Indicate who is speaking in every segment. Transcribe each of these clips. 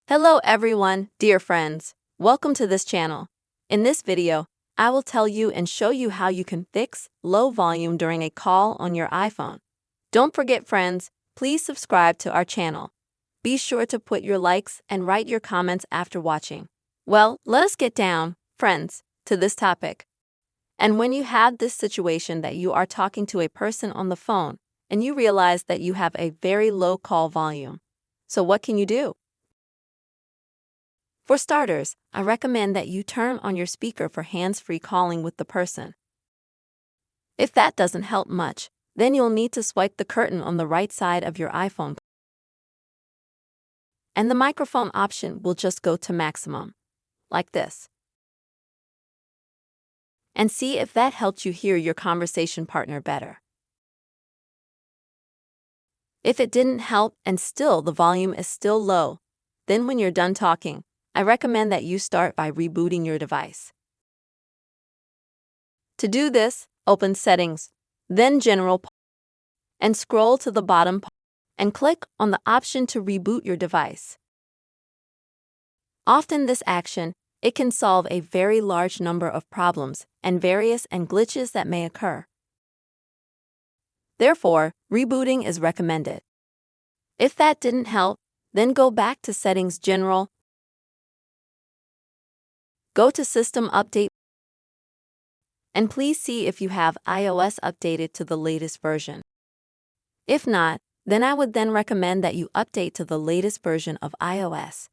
Speaker 1: Hello everyone, dear friends. Welcome to this channel. In this video, I will tell you and show you how you can fix low volume during a call on your iPhone. Don't forget friends, please subscribe to our channel. Be sure to put your likes and write your comments after watching. Well, let us get down, friends, to this topic. And when you have this situation that you are talking to a person on the phone and you realize that you have a very low call volume. So what can you do? For starters, I recommend that you turn on your speaker for hands-free calling with the person. If that doesn't help much, then you'll need to swipe the curtain on the right side of your iPhone. And the microphone option will just go to maximum, like this. And see if that helped you hear your conversation partner better. If it didn't help and still the volume is still low, then when you're done talking, I recommend that you start by rebooting your device. To do this, open Settings, then General, and scroll to the bottom and click on the option to reboot your device. Often this action, it can solve a very large number of problems and various glitches that may occur. Therefore, rebooting is recommended. If that didn't help, then go back to Settings General, go to System Update, and please see if you have iOS updated to the latest version. If not, then I would then recommend that you update to the latest version of iOS.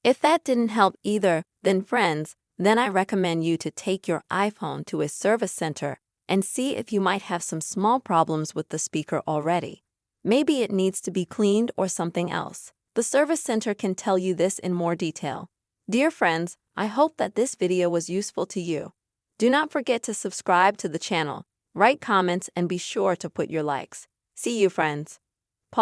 Speaker 1: If that didn't help either, then friends, then I recommend you to take your iPhone to a service center and see if you might have some small problems with the speaker already. Maybe it needs to be cleaned or something else. The service center can tell you this in more detail. Dear friends, I hope that this video was useful to you. Do not forget to subscribe to the channel, write comments, and be sure to put your likes. See you, friends.